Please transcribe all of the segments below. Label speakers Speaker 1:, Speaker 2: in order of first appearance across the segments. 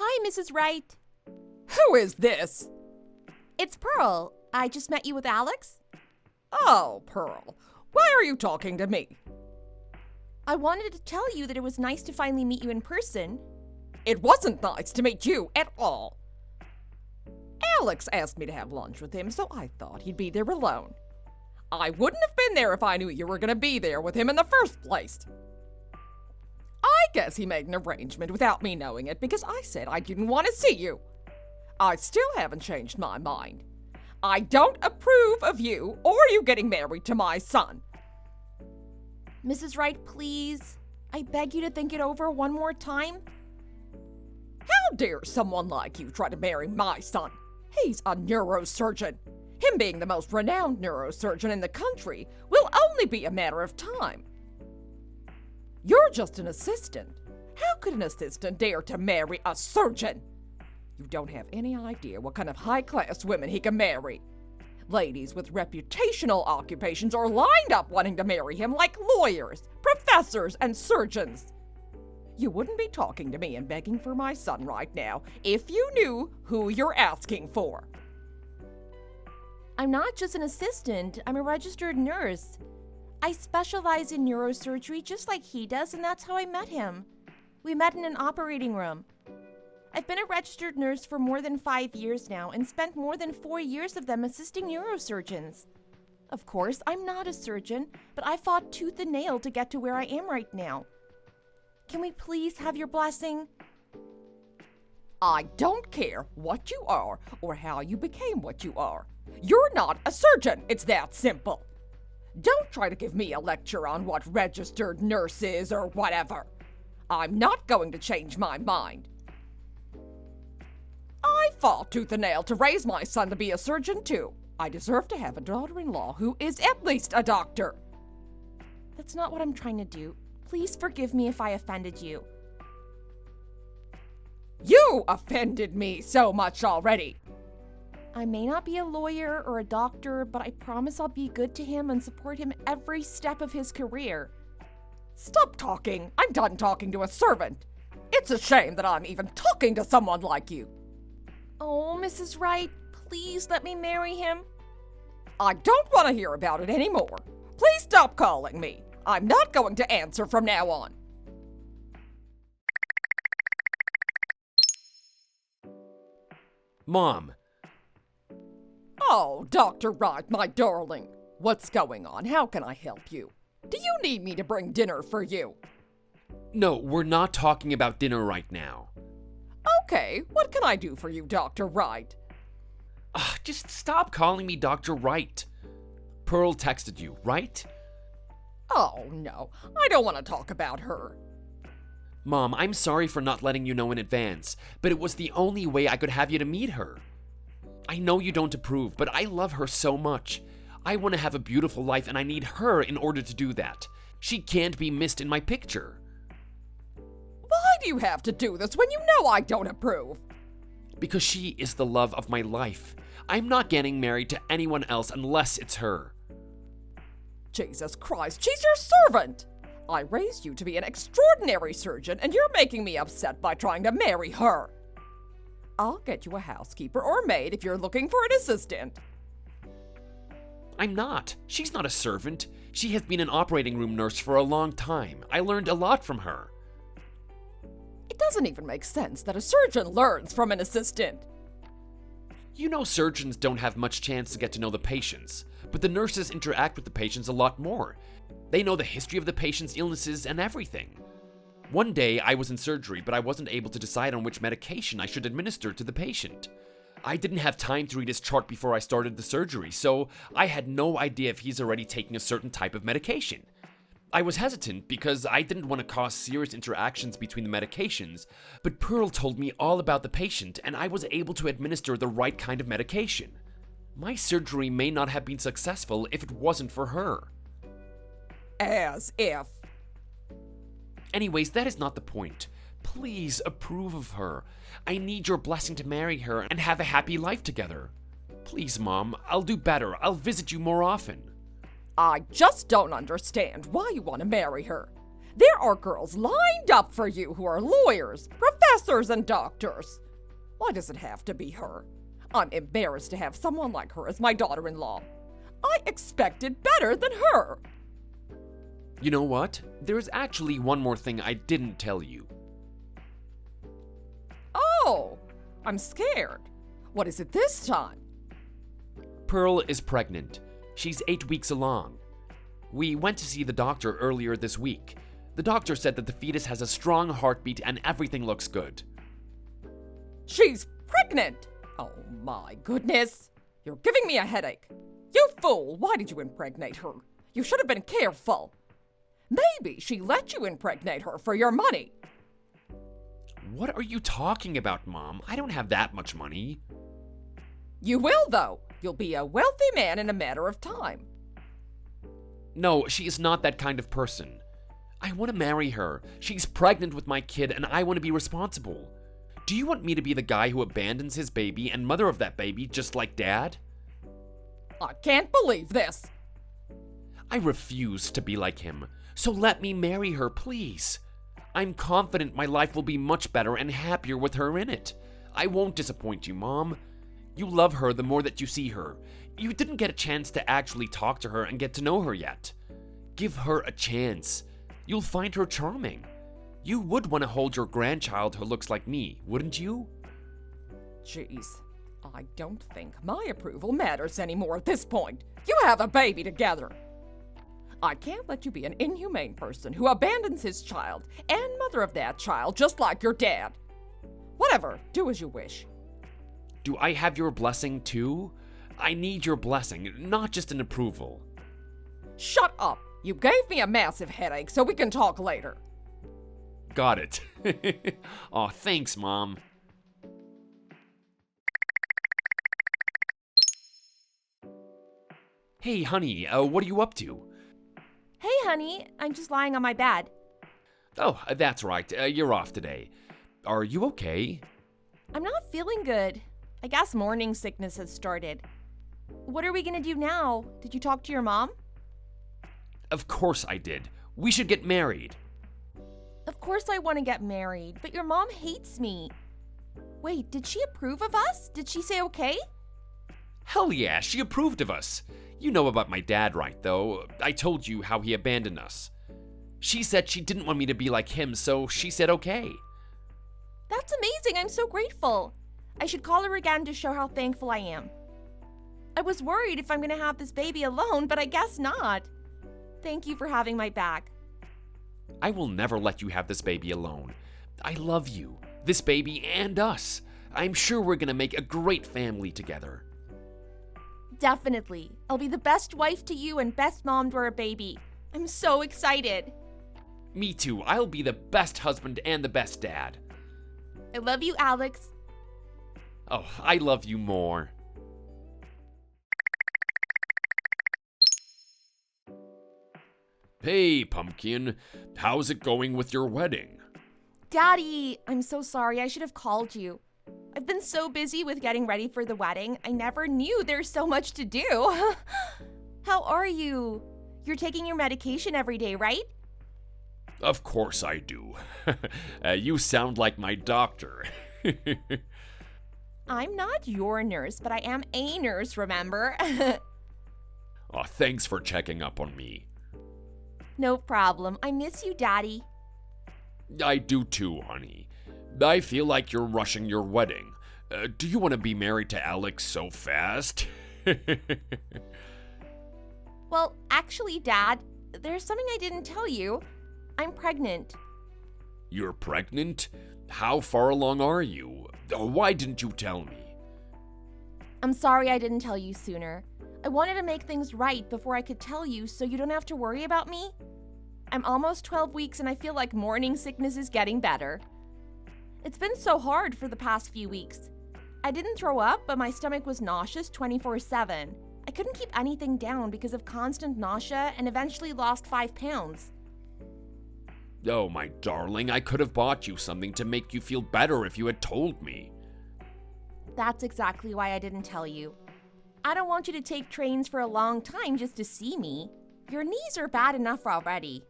Speaker 1: Hi, Mrs. Wright.
Speaker 2: Who is this?
Speaker 1: It's Pearl. I just met you with Alex.
Speaker 2: Oh, Pearl. Why are you talking to me?
Speaker 1: I wanted to tell you that it was nice to finally meet you in person.
Speaker 2: It wasn't nice to meet you at all. Alex asked me to have lunch with him, so I thought he'd be there alone. I wouldn't have been there if I knew you were going to be there with him in the first place. I guess he made an arrangement without me knowing it because I said I didn't want to see you. I still haven't changed my mind. I don't approve of you or you getting married to my son.
Speaker 1: Mrs. Wright, please. I beg you to think it over one more time.
Speaker 2: How dare someone like you try to marry my son? He's a neurosurgeon. Him being the most renowned neurosurgeon in the country will only be a matter of time. You're just an assistant. How could an assistant dare to marry a surgeon? You don't have any idea what kind of high-class women he can marry. Ladies with reputational occupations are lined up wanting to marry him like lawyers, professors, and surgeons. You wouldn't be talking to me and begging for my son right now if you knew who you're asking for.
Speaker 1: I'm not just an assistant, I'm a registered nurse. I specialize in neurosurgery just like he does, and that's how I met him. We met in an operating room. I've been a registered nurse for more than 5 years now and spent more than 4 years of them assisting neurosurgeons. Of course, I'm not a surgeon, but I fought tooth and nail to get to where I am right now. Can we please have your blessing?
Speaker 2: I don't care what you are or how you became what you are. You're not a surgeon, it's that simple. Don't try to give me a lecture on what registered nurse is or whatever. I'm not going to change my mind. I fought tooth and nail to raise my son to be a surgeon too. I deserve to have a daughter-in-law who is at least a doctor.
Speaker 1: That's not what I'm trying to do. Please forgive me if I offended you.
Speaker 2: You offended me so much already.
Speaker 1: I may not be a lawyer or a doctor, but I promise I'll be good to him and support him every step of his career.
Speaker 2: Stop talking. I'm done talking to a servant. It's a shame that I'm even talking to someone like you.
Speaker 1: Oh, Mrs. Wright, please let me marry him.
Speaker 2: I don't want to hear about it anymore. Please stop calling me. I'm not going to answer from now on.
Speaker 3: Mom.
Speaker 2: Oh, Dr. Wright, my darling. What's going on? How can I help you? Do you need me to bring dinner for you?
Speaker 3: No, we're not talking about dinner right now.
Speaker 2: Okay, what can I do for you, Dr. Wright?
Speaker 3: Just stop calling me Dr. Wright. Pearl texted you, right?
Speaker 2: Oh, no. I don't want to talk about her.
Speaker 3: Mom, I'm sorry for not letting you know in advance, but it was the only way I could have you to meet her. I know you don't approve, but I love her so much. I want to have a beautiful life, and I need her in order to do that. She can't be missed in my picture.
Speaker 2: Why do you have to do this when you know I don't approve?
Speaker 3: Because she is the love of my life. I'm not getting married to anyone else unless it's her.
Speaker 2: Jesus Christ, she's your servant! I raised you to be an extraordinary surgeon, and you're making me upset by trying to marry her. I'll get you a housekeeper or maid if you're looking for an assistant.
Speaker 3: I'm not. She's not a servant. She has been an operating room nurse for a long time. I learned a lot from her.
Speaker 2: It doesn't even make sense that a surgeon learns from an assistant.
Speaker 3: You know surgeons don't have much chance to get to know the patients, but the nurses interact with the patients a lot more. They know the history of the patient's illnesses and everything. One day I was in surgery, but I wasn't able to decide on which medication I should administer to the patient. I didn't have time to read his chart before I started the surgery, so I had no idea if he's already taking a certain type of medication. I was hesitant because I didn't want to cause serious interactions between the medications, but Pearl told me all about the patient and I was able to administer the right kind of medication. My surgery may not have been successful if it wasn't for her.
Speaker 2: As if.
Speaker 3: Anyways, that is not the point. Please approve of her. I need your blessing to marry her and have a happy life together. Please, Mom, I'll do better. I'll visit you more often.
Speaker 2: I just don't understand why you want to marry her. There are girls lined up for you who are lawyers, professors and doctors. Why does it have to be her? I'm embarrassed to have someone like her as my daughter-in-law. I expected better than her.
Speaker 3: You know what? There's actually one more thing I didn't tell you.
Speaker 2: Oh, I'm scared. What is it this time?
Speaker 3: Pearl is pregnant. She's 8 weeks along. We went to see the doctor earlier this week. The doctor said that the fetus has a strong heartbeat and everything looks good.
Speaker 2: She's pregnant! Oh my goodness. You're giving me a headache. You fool, why did you impregnate her? You should have been careful. Maybe she let you impregnate her for your money.
Speaker 3: What are you talking about, Mom? I don't have that much money.
Speaker 2: You will, though. You'll be a wealthy man in a matter of time.
Speaker 3: No, she is not that kind of person. I want to marry her. She's pregnant with my kid and I want to be responsible. Do you want me to be the guy who abandons his baby and mother of that baby just like Dad?
Speaker 2: I can't believe this.
Speaker 3: I refuse to be like him, so let me marry her, please. I'm confident my life will be much better and happier with her in it. I won't disappoint you, Mom. You love her the more that you see her. You didn't get a chance to actually talk to her and get to know her yet. Give her a chance. You'll find her charming. You would want to hold your grandchild who looks like me, wouldn't you?
Speaker 2: Jeez, I don't think my approval matters anymore at this point. You have a baby together. I can't let you be an inhumane person who abandons his child and mother of that child just like your dad. Whatever, do as you wish.
Speaker 3: Do I have your blessing too? I need your blessing, not just an approval.
Speaker 2: Shut up. You gave me a massive headache, so we can talk later.
Speaker 3: Got it. Aw, thanks, Mom. Hey, honey, what are you up to?
Speaker 1: Hey, honey, I'm just lying on my bed.
Speaker 3: Oh, that's right. You're off today. Are you okay?
Speaker 1: I'm not feeling good. I guess morning sickness has started. What are we gonna do now? Did you talk to your mom?
Speaker 3: Of course I did. We should get married.
Speaker 1: Of course I want to get married, but your mom hates me. Wait, did she approve of us? Did she say okay?
Speaker 3: Hell yeah, she approved of us. You know about my dad, right, though? I told you how he abandoned us. She said she didn't want me to be like him, so she said okay.
Speaker 1: That's amazing. I'm so grateful. I should call her again to show how thankful I am. I was worried if I'm going to have this baby alone, but I guess not. Thank you for having my back.
Speaker 3: I will never let you have this baby alone. I love you, this baby, and us. I'm sure we're gonna make a great family together.
Speaker 1: Definitely. I'll be the best wife to you and best mom to our baby. I'm so excited.
Speaker 3: Me too. I'll be the best husband and the best dad.
Speaker 1: I love you, Alex.
Speaker 3: Oh, I love you more. Hey, Pumpkin. How's it going with your wedding?
Speaker 1: Daddy, I'm so sorry. I should have called you. I've been so busy with getting ready for the wedding. I never knew there's so much to do. How are you? You're taking your medication every day, right?
Speaker 3: Of course I do. You sound like my doctor.
Speaker 1: I'm not your nurse, but I am a nurse, remember?
Speaker 3: Oh, thanks for checking up on me.
Speaker 1: No problem. I miss you, Daddy.
Speaker 3: I do too, honey. I feel like you're rushing your wedding. Do you want to be married to Alex so fast?
Speaker 1: Well, actually, Dad, there's something I didn't tell you. I'm pregnant.
Speaker 3: You're pregnant? How far along are you? Why didn't you tell me?
Speaker 1: I'm sorry I didn't tell you sooner. I wanted to make things right before I could tell you so you don't have to worry about me. I'm almost 12 weeks and I feel like morning sickness is getting better. It's been so hard for the past few weeks. I didn't throw up, but my stomach was nauseous 24/7. I couldn't keep anything down because of constant nausea and eventually lost 5 pounds.
Speaker 3: Oh, my darling, I could have bought you something to make you feel better if you had told me.
Speaker 1: That's exactly why I didn't tell you. I don't want you to take trains for a long time just to see me. Your knees are bad enough already.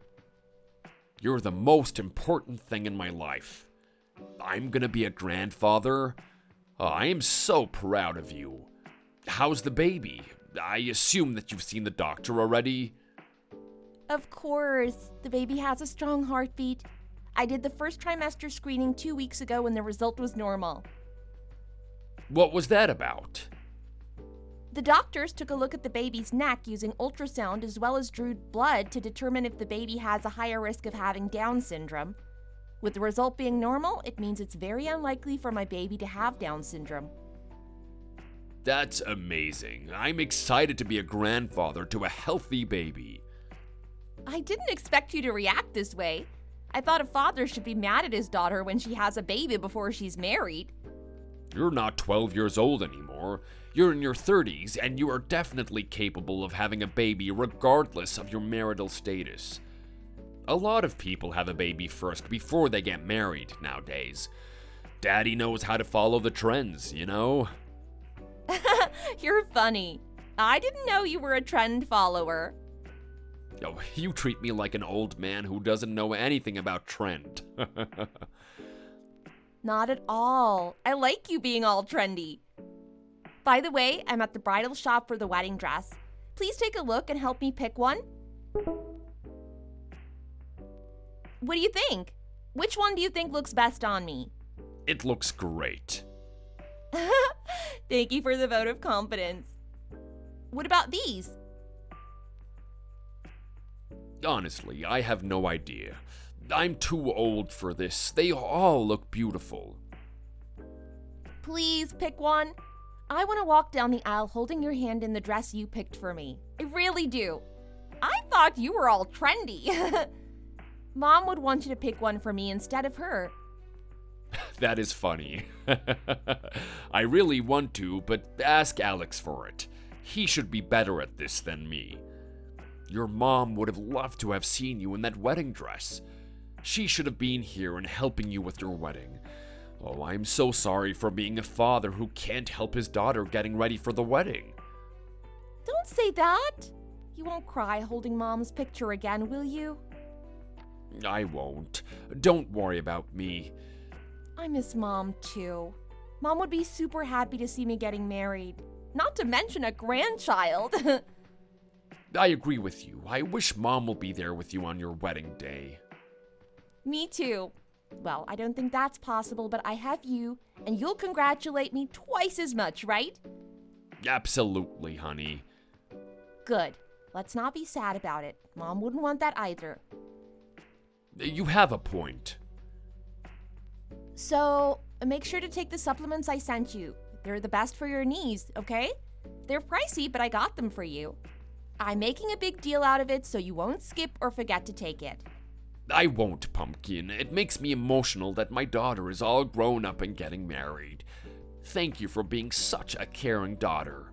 Speaker 3: You're the most important thing in my life. I'm gonna be a grandfather? Oh, I am so proud of you. How's the baby? I assume that you've seen the doctor already?
Speaker 1: Of course, the baby has a strong heartbeat. I did the first trimester screening 2 weeks ago and the result was normal.
Speaker 3: What was that about?
Speaker 1: The doctors took a look at the baby's neck using ultrasound as well as drew blood to determine if the baby has a higher risk of having Down syndrome. With the result being normal, it means it's very unlikely for my baby to have Down syndrome.
Speaker 3: That's amazing. I'm excited to be a grandfather to a healthy baby.
Speaker 1: I didn't expect you to react this way. I thought a father should be mad at his daughter when she has a baby before she's married.
Speaker 3: You're not 12 years old anymore. You're in your 30s, and you are definitely capable of having a baby regardless of your marital status. A lot of people have a baby first before they get married nowadays. Daddy knows how to follow the trends, you know?
Speaker 1: You're funny. I didn't know you were a trend follower.
Speaker 3: Oh, you treat me like an old man who doesn't know anything about trend.
Speaker 1: Not at all. I like you being all trendy. By the way, I'm at the bridal shop for the wedding dress. Please take a look and help me pick one. What do you think? Which one do you think looks best on me?
Speaker 3: It looks great.
Speaker 1: Thank you for the vote of confidence. What about these?
Speaker 3: Honestly, I have no idea. I'm too old for this. They all look beautiful.
Speaker 1: Please pick one. I want to walk down the aisle holding your hand in the dress you picked for me. I really do. I thought you were all trendy. Mom would want you to pick one for me instead of her.
Speaker 3: That is funny. I really want to, but ask Alex for it. He should be better at this than me. Your mom would have loved to have seen you in that wedding dress. She should have been here and helping you with your wedding. Oh, I'm so sorry for being a father who can't help his daughter getting ready for the wedding.
Speaker 1: Don't say that. You won't cry holding Mom's picture again, will you?
Speaker 3: I won't. Don't worry about me.
Speaker 1: I miss Mom too. Mom would be super happy to see me getting married. Not to mention a grandchild.
Speaker 3: I agree with you. I wish Mom will be there with you on your wedding day.
Speaker 1: Me too. Well, I don't think that's possible, but I have you, and you'll congratulate me twice as much, right?
Speaker 3: Absolutely, honey.
Speaker 1: Good. Let's not be sad about it. Mom wouldn't want that either.
Speaker 3: You have a point.
Speaker 1: So, make sure to take the supplements I sent you. They're the best for your knees, okay? They're pricey, but I got them for you. I'm making a big deal out of it so you won't skip or forget to take it.
Speaker 3: I won't, Pumpkin. It makes me emotional that my daughter is all grown up and getting married. Thank you for being such a caring daughter.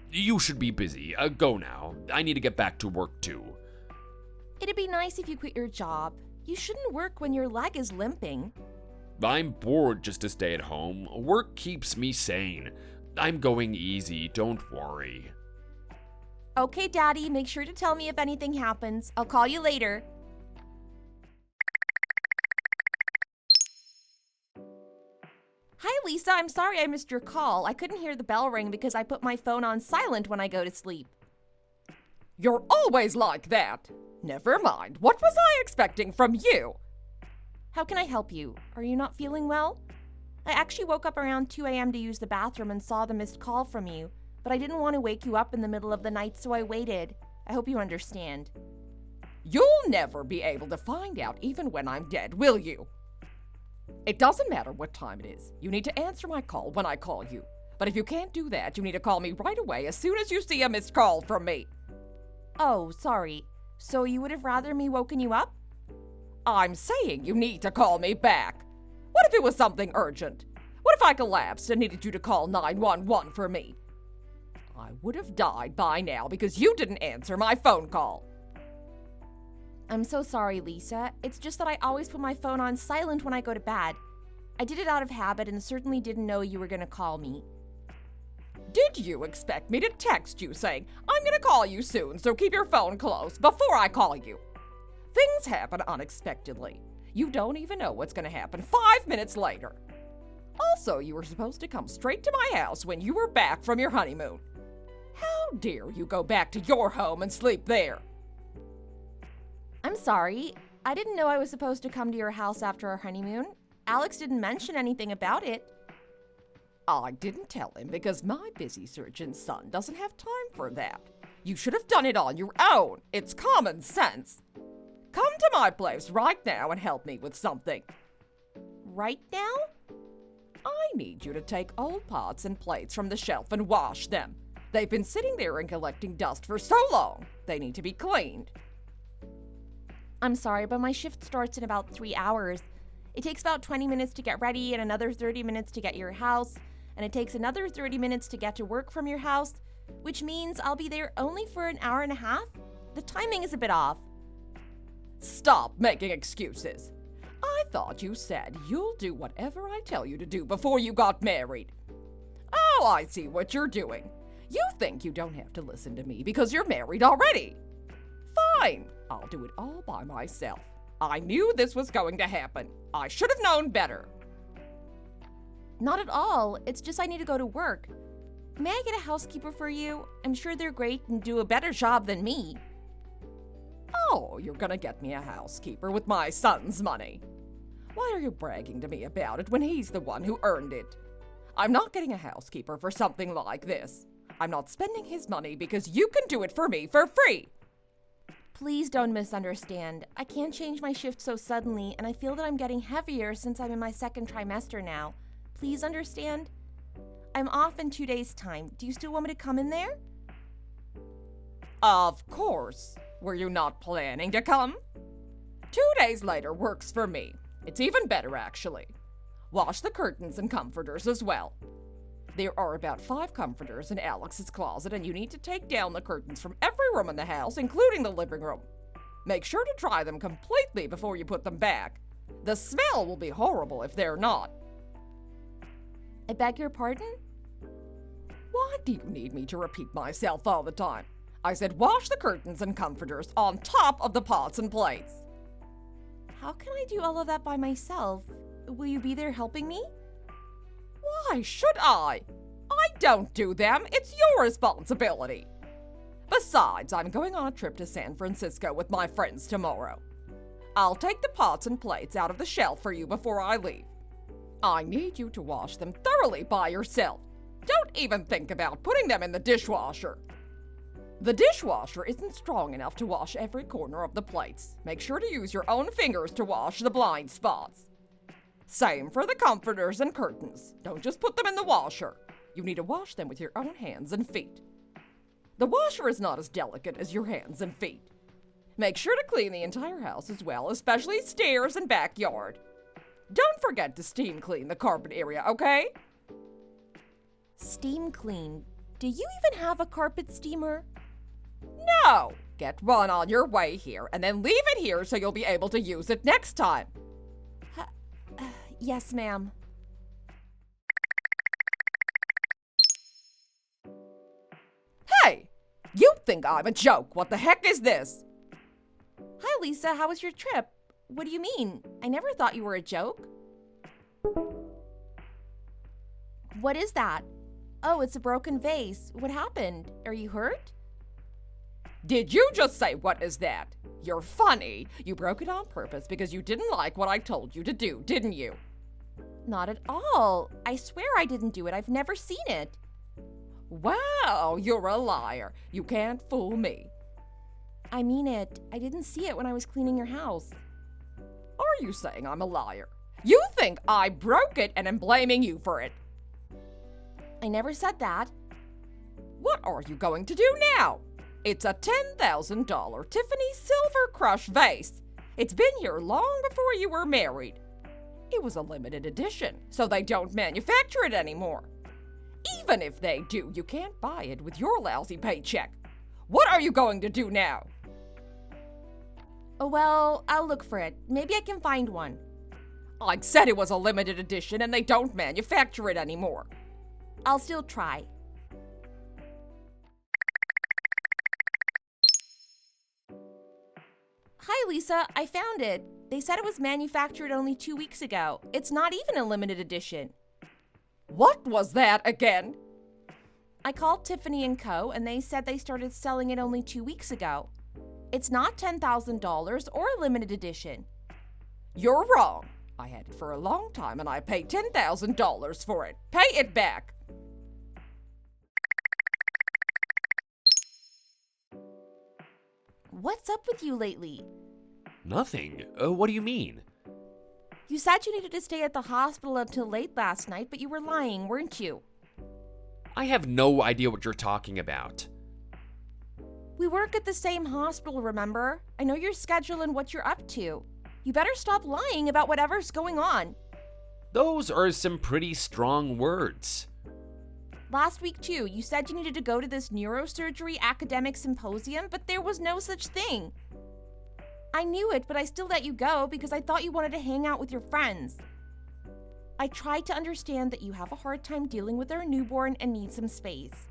Speaker 3: You should be busy. Go now. I need to get back to work too.
Speaker 1: It'd be nice if you quit your job. You shouldn't work when your leg is limping.
Speaker 3: I'm bored just to stay at home. Work keeps me sane. I'm going easy, don't worry.
Speaker 1: Okay, Daddy, make sure to tell me if anything happens. I'll call you later. Hi, Lisa. I'm sorry I missed your call. I couldn't hear the bell ring because I put my phone on silent when I go to sleep.
Speaker 2: You're always like that. Never mind. What was I expecting from you?
Speaker 1: How can I help you? Are you not feeling well? I actually woke up around 2 a.m. to use the bathroom and saw the missed call from you, but I didn't want to wake you up in the middle of the night, so I waited. I hope you understand.
Speaker 2: You'll never be able to find out even when I'm dead, will you? It doesn't matter what time it is. You need to answer my call when I call you. But if you can't do that, you need to call me right away as soon as you see a missed call from me.
Speaker 1: Oh, sorry. So you would have rather me woken you up?
Speaker 2: I'm saying you need to call me back. What if it was something urgent? What if I collapsed and needed you to call 911 for me? I would have died by now because you didn't answer my phone call.
Speaker 1: I'm so sorry, Lisa. It's just that I always put my phone on silent when I go to bed. I did it out of habit and certainly didn't know you were going to call me.
Speaker 2: Did you expect me to text you saying, I'm going to call you soon, so keep your phone close before I call you? Things happen unexpectedly. You don't even know what's going to happen 5 minutes later. Also, you were supposed to come straight to my house when you were back from your honeymoon. How dare you go back to your home and sleep there?
Speaker 1: I'm sorry. I didn't know I was supposed to come to your house after our honeymoon. Alex didn't mention anything about it.
Speaker 2: I didn't tell him because my busy surgeon son doesn't have time for that. You should have done it on your own. It's common sense. Come to my place right now and help me with something.
Speaker 1: Right now?
Speaker 2: I need you to take old pots and plates from the shelf and wash them. They've been sitting there and collecting dust for so long. They need to be cleaned.
Speaker 1: I'm sorry, but my shift starts in about 3 hours. It takes about 20 minutes to get ready and another 30 minutes to get to your house, and it takes another 30 minutes to get to work from your house, which means I'll be there only for an hour and a half. The timing is a bit off.
Speaker 2: Stop making excuses. I thought you said you'll do whatever I tell you to do before you got married. Oh, I see what you're doing. You think you don't have to listen to me because you're married already. Fine, I'll do it all by myself. I knew this was going to happen. I should have known better.
Speaker 1: Not at all. It's just I need to go to work. May I get a housekeeper for you? I'm sure they're great and do a better job than me.
Speaker 2: Oh, you're gonna get me a housekeeper with my son's money. Why are you bragging to me about it when he's the one who earned it? I'm not getting a housekeeper for something like this. I'm not spending his money because you can do it for me for free.
Speaker 1: Please don't misunderstand. I can't change my shift so suddenly, and I feel that I'm getting heavier since I'm in my second trimester now. Please understand? I'm off in 2 days' time. Do you still want me to come in there?
Speaker 2: Of course. Were you not planning to come? 2 days later works for me. It's even better, actually. Wash the curtains and comforters as well. There are about 5 comforters in Alex's closet, and you need to take down the curtains from every room in the house, including the living room. Make sure to dry them completely before you put them back. The smell will be horrible if they're not.
Speaker 1: I beg your pardon?
Speaker 2: Why do you need me to repeat myself all the time? I said wash the curtains and comforters on top of the pots and plates.
Speaker 1: How can I do all of that by myself? Will you be there helping me?
Speaker 2: Why should I? I don't do them. It's your responsibility. Besides, I'm going on a trip to San Francisco with my friends tomorrow. I'll take the pots and plates out of the shelf for you before I leave. I need you to wash them thoroughly by yourself. Don't even think about putting them in the dishwasher. The dishwasher isn't strong enough to wash every corner of the plates. Make sure to use your own fingers to wash the blind spots. Same for the comforters and curtains. Don't just put them in the washer. You need to wash them with your own hands and feet. The washer is not as delicate as your hands and feet. Make sure to clean the entire house as well, especially stairs and backyard. Don't forget to steam clean the carpet area, okay?
Speaker 1: Steam clean. Do you even have a carpet steamer?
Speaker 2: No! Get one on your way here, and then leave it here so you'll be able to use it next time.
Speaker 1: Yes, ma'am.
Speaker 2: Hey! You think I'm a joke. What the heck is this?
Speaker 1: Hi, Lisa. How was your trip? What do you mean? I never thought you were a joke. What is that? Oh, it's a broken vase. What happened? Are you hurt?
Speaker 2: Did you just say, what is that? You're funny. You broke it on purpose because you didn't like what I told you to do, didn't you?
Speaker 1: Not at all. I swear I didn't do it. I've never seen it.
Speaker 2: Wow, you're a liar. You can't fool me.
Speaker 1: I mean it. I didn't see it when I was cleaning your house.
Speaker 2: Are you saying I'm a liar? You think I broke it and am blaming you for it.
Speaker 1: I never said that.
Speaker 2: What are you going to do now? It's a $10,000 Tiffany Silver Crush vase. It's been here long before you were married. It was a limited edition, so they don't manufacture it anymore. Even if they do, you can't buy it with your lousy paycheck. What are you going to do now?
Speaker 1: Oh, well, I'll look for it. Maybe I can find one.
Speaker 2: I said it was a limited edition and they don't manufacture it anymore.
Speaker 1: I'll still try. Hi, Lisa. I found it. They said it was manufactured only 2 weeks ago. It's not even a limited edition.
Speaker 2: What was that again?
Speaker 1: I called Tiffany & Co. and they said they started selling it only 2 weeks ago. It's not $10,000 or a limited edition.
Speaker 2: You're wrong. I had it for a long time and I paid $10,000 for it. Pay it back.
Speaker 1: What's up with you lately?
Speaker 3: Nothing. What do you mean?
Speaker 1: You said you needed to stay at the hospital until late last night, but you were lying, weren't you?
Speaker 3: I have no idea what you're talking about.
Speaker 1: We work at the same hospital, remember? I know your schedule and what you're up to. You better stop lying about whatever's going on.
Speaker 3: Those are some pretty strong words.
Speaker 1: Last week, too, you said you needed to go to this neurosurgery academic symposium, but there was no such thing. I knew it, but I still let you go because I thought you wanted to hang out with your friends. I tried to understand that you have a hard time dealing with our newborn and need some space.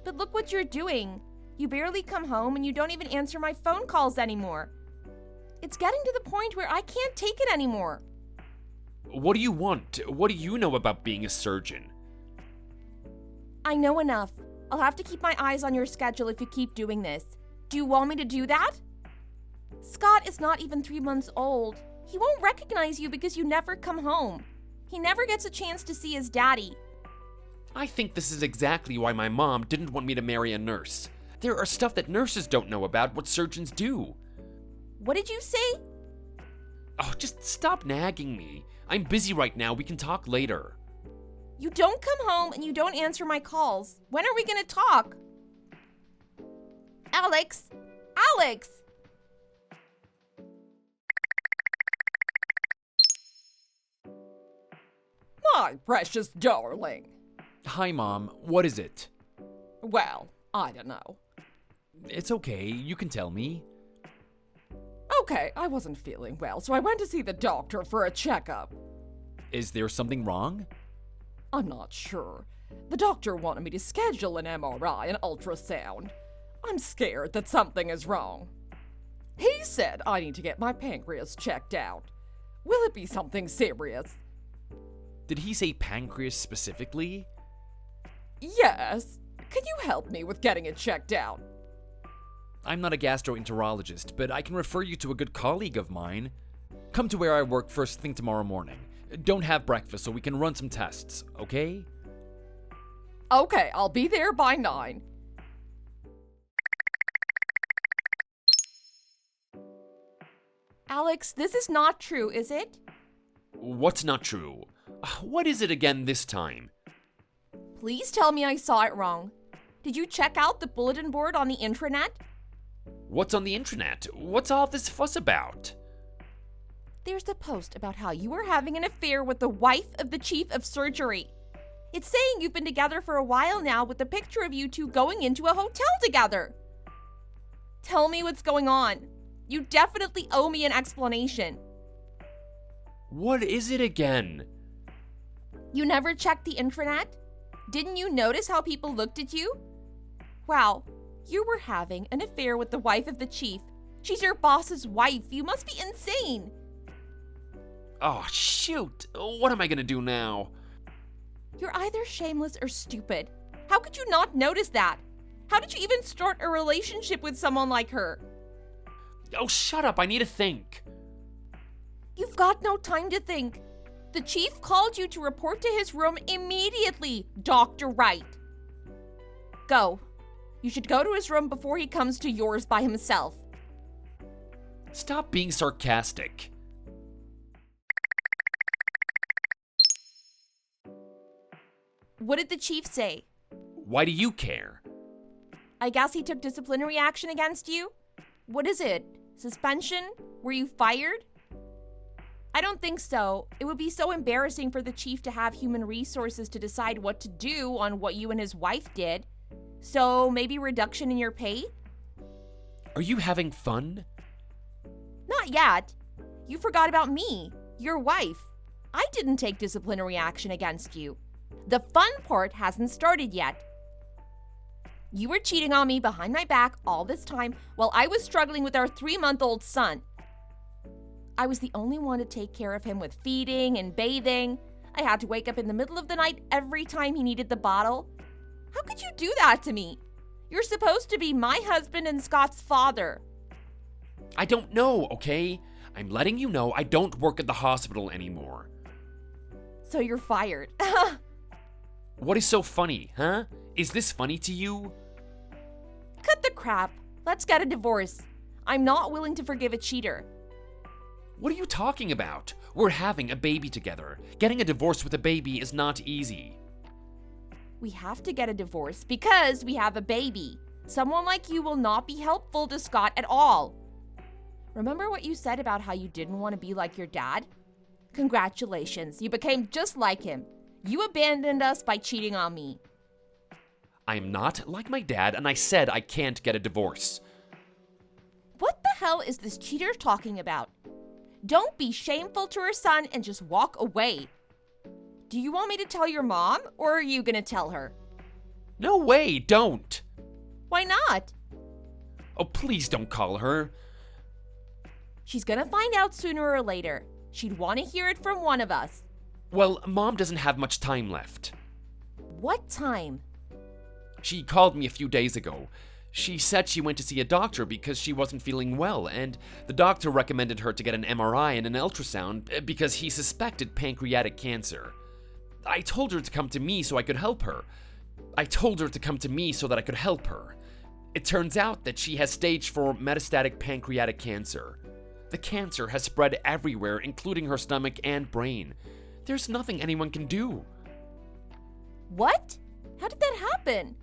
Speaker 1: But look what you're doing. You barely come home and you don't even answer my phone calls anymore. It's getting to the point where I can't take it anymore.
Speaker 3: What do you want? What do you know about being a surgeon?
Speaker 1: I know enough. I'll have to keep my eyes on your schedule if you keep doing this. Do you want me to do that? Scott is not even 3 months old. He won't recognize you because you never come home. He never gets a chance to see his daddy.
Speaker 3: I think this is exactly why my mom didn't want me to marry a nurse. There are stuff that nurses don't know about what surgeons do.
Speaker 1: What did you say?
Speaker 3: Oh, just stop nagging me. I'm busy right now. We can talk later.
Speaker 1: You don't come home and you don't answer my calls. When are we gonna talk? Alex! Alex!
Speaker 2: My precious darling.
Speaker 4: Hi, Mom. What is it?
Speaker 2: Well, I don't know.
Speaker 4: It's okay. You can tell me.
Speaker 2: Okay, I wasn't feeling well, so I went to see the doctor for a checkup.
Speaker 4: Is there something wrong?
Speaker 2: I'm not sure. The doctor wanted me to schedule an MRI and ultrasound. I'm scared that something is wrong. He said I need to get my pancreas checked out. Will it be something serious?
Speaker 4: Did he say pancreas specifically?
Speaker 2: Yes. Can you help me with getting it checked out?
Speaker 4: I'm not a gastroenterologist, but I can refer you to a good colleague of mine. Come to where I work first thing tomorrow morning. Don't have breakfast so we can run some tests, okay?
Speaker 2: Okay, I'll be there by 9.
Speaker 1: Alex, this is not true, is it?
Speaker 3: What's not true? What is it again this time?
Speaker 1: Please tell me I saw it wrong. Did you check out the bulletin board on the intranet?
Speaker 3: What's on the internet? What's all this fuss about?
Speaker 1: There's a post about how you were having an affair with the wife of the chief of surgery. It's saying you've been together for a while now with a picture of you two going into a hotel together. Tell me what's going on. You definitely owe me an explanation.
Speaker 3: What is it again?
Speaker 1: You never checked the intranet? Didn't you notice how people looked at you? Wow, you were having an affair with the wife of the chief. She's your boss's wife. You must be insane.
Speaker 3: Oh, shoot. What am I gonna do now?
Speaker 1: You're either shameless or stupid. How could you not notice that? How did you even start a relationship with someone like her?
Speaker 3: Oh, shut up. I need to think.
Speaker 1: You've got no time to think. The chief called you to report to his room immediately, Dr. Wright. Go. You should go to his room before he comes to yours by himself.
Speaker 3: Stop being sarcastic.
Speaker 1: What did the chief say?
Speaker 3: Why do you care?
Speaker 1: I guess he took disciplinary action against you? What is it? Suspension? Were you fired? I don't think so. It would be so embarrassing for the chief to have human resources to decide what to do on what you and his wife did. So maybe reduction in your pay?
Speaker 3: Are you having fun?
Speaker 1: Not yet. You forgot about me, your wife. I didn't take disciplinary action against you. The fun part hasn't started yet. You were cheating on me behind my back all this time while I was struggling with our 3-month-old son. I was the only one to take care of him with feeding and bathing. I had to wake up in the middle of the night every time he needed the bottle. How could you do that to me? You're supposed to be my husband and Scott's father.
Speaker 3: I don't know, okay? I'm letting you know I don't work at the hospital anymore.
Speaker 1: So you're fired.
Speaker 3: What is so funny, huh? Is this funny to you?
Speaker 1: Cut the crap. Let's get a divorce. I'm not willing to forgive a cheater.
Speaker 3: What are you talking about? We're having a baby together. Getting a divorce with a baby is not easy.
Speaker 1: We have to get a divorce because we have a baby. Someone like you will not be helpful to Scott at all. Remember what you said about how you didn't want to be like your dad? Congratulations, you became just like him. You abandoned us by cheating on me.
Speaker 3: I am not like my dad, and I said I can't get a divorce.
Speaker 1: What the hell is this cheater talking about? Don't be shameful to her son and just walk away. Do you want me to tell your mom, or are you gonna tell her?
Speaker 3: No way, don't.
Speaker 1: Why not?
Speaker 3: Oh, please don't call her.
Speaker 1: She's gonna find out sooner or later. She'd want to hear it from one of us.
Speaker 3: Well, Mom doesn't have much time left.
Speaker 1: What time?
Speaker 3: She called me a few days ago. She said she went to see a doctor because she wasn't feeling well, and the doctor recommended her to get an MRI and an ultrasound because he suspected pancreatic cancer. I told her to come to me so I could help her. It turns out that she has stage 4 metastatic pancreatic cancer. The cancer has spread everywhere, including her stomach and brain. There's nothing anyone can do.
Speaker 1: What? How did that happen?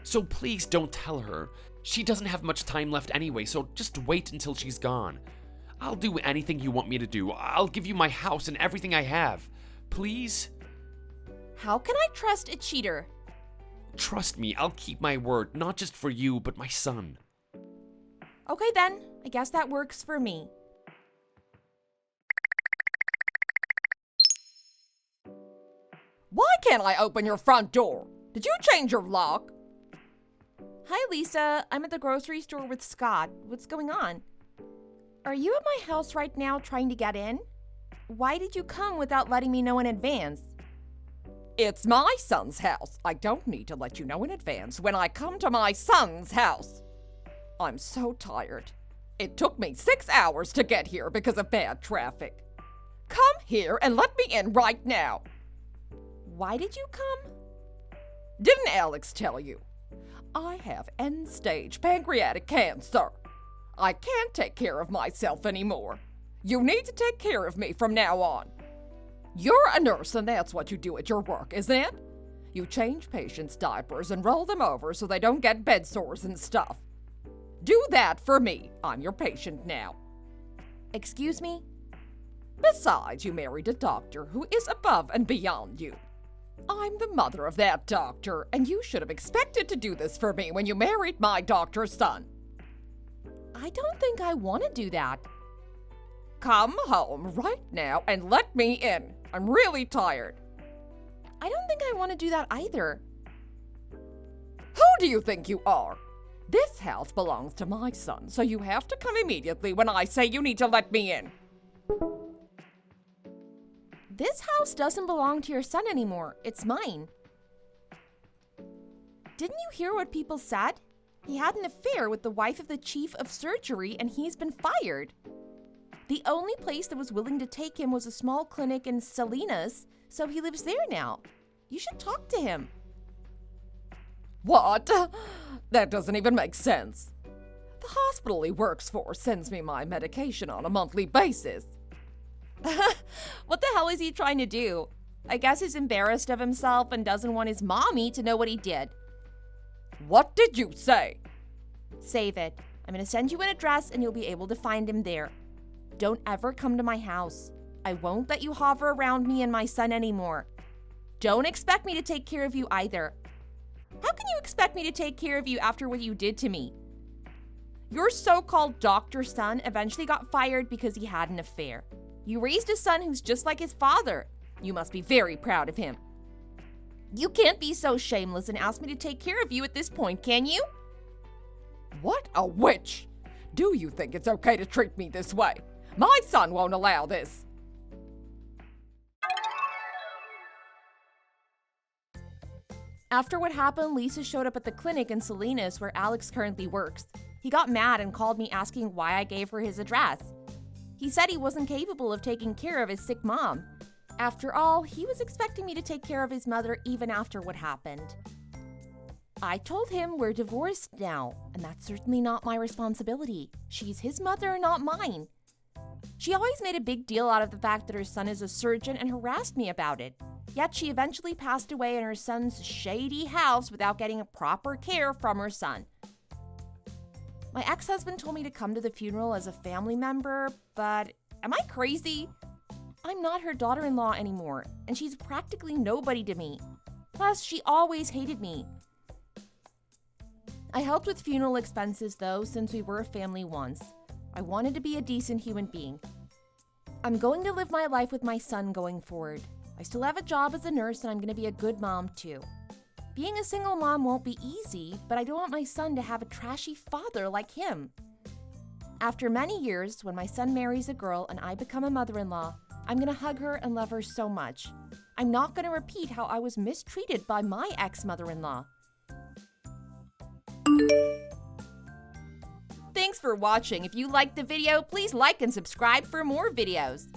Speaker 3: So please don't tell her. She doesn't have much time left anyway, so just wait until she's gone. I'll do anything you want me to do. I'll give you my house and everything I have. Please?
Speaker 1: How can I trust a cheater?
Speaker 3: Trust me, I'll keep my word, not just for you, but my son.
Speaker 1: Okay then, I guess that works for me.
Speaker 2: Why can't I open your front door? Did you change your lock?
Speaker 1: Hi Lisa, I'm at the grocery store with Scott. What's going on? Are you at my house right now trying to get in? Why did you come without letting me know in advance?
Speaker 2: It's my son's house. I don't need to let you know in advance when I come to my son's house. I'm so tired. It took me 6 hours to get here because of bad traffic. Come here and let me in right now.
Speaker 1: Why did you come?
Speaker 2: Didn't Alex tell you? I have end-stage pancreatic cancer. I can't take care of myself anymore. You need to take care of me from now on. You're a nurse and that's what you do at your work, isn't it? You change patients' diapers and roll them over so they don't get bed sores and stuff. Do that for me. I'm your patient now.
Speaker 1: Excuse me?
Speaker 2: Besides, you married a doctor who is above and beyond you. I'm the mother of that doctor, and you should have expected to do this for me when you married my doctor's son.
Speaker 1: I don't think I want to do that.
Speaker 2: Come home right now and let me in. I'm really tired.
Speaker 1: I don't think I want to do that either.
Speaker 2: Who do you think you are? This house belongs to my son, so you have to come immediately when I say you need to let me in.
Speaker 1: This house doesn't belong to your son anymore. It's mine. Didn't you hear what people said? He had an affair with the wife of the chief of surgery and he's been fired. The only place that was willing to take him was a small clinic in Salinas, so he lives there now. You should talk to him.
Speaker 2: What? That doesn't even make sense. The hospital he works for sends me my medication on a monthly basis.
Speaker 1: What the hell is he trying to do? I guess he's embarrassed of himself and doesn't want his mommy to know what he did.
Speaker 2: What did you say?
Speaker 1: Save it. I'm going to send you an address and you'll be able to find him there. Don't ever come to my house. I won't let you hover around me and my son anymore. Don't expect me to take care of you either. How can you expect me to take care of you after what you did to me? Your so-called doctor's son eventually got fired because he had an affair. You raised a son who's just like his father. You must be very proud of him. You can't be so shameless and ask me to take care of you at this point, can you?
Speaker 2: What a witch! Do you think it's okay to treat me this way? My son won't allow this.
Speaker 1: After what happened, Lisa showed up at the clinic in Salinas where Alex currently works. He got mad and called me asking why I gave her his address. He said he wasn't capable of taking care of his sick mom. After all, he was expecting me to take care of his mother even after what happened. I told him we're divorced now, and that's certainly not my responsibility. She's his mother, not mine. She always made a big deal out of the fact that her son is a surgeon and harassed me about it. Yet she eventually passed away in her son's shady house without getting proper care from her son. My ex-husband told me to come to the funeral as a family member, but am I crazy? I'm not her daughter-in-law anymore, and she's practically nobody to me. Plus, she always hated me. I helped with funeral expenses, though, since we were a family once. I wanted to be a decent human being. I'm going to live my life with my son going forward. I still have a job as a nurse, and I'm going to be a good mom, too. Being a single mom won't be easy, but I don't want my son to have a trashy father like him. After many years, when my son marries a girl and I become a mother-in-law, I'm going to hug her and love her so much. I'm not going to repeat how I was mistreated by my ex-mother-in-law. Thanks for watching. If you liked the video, please like and subscribe for more videos.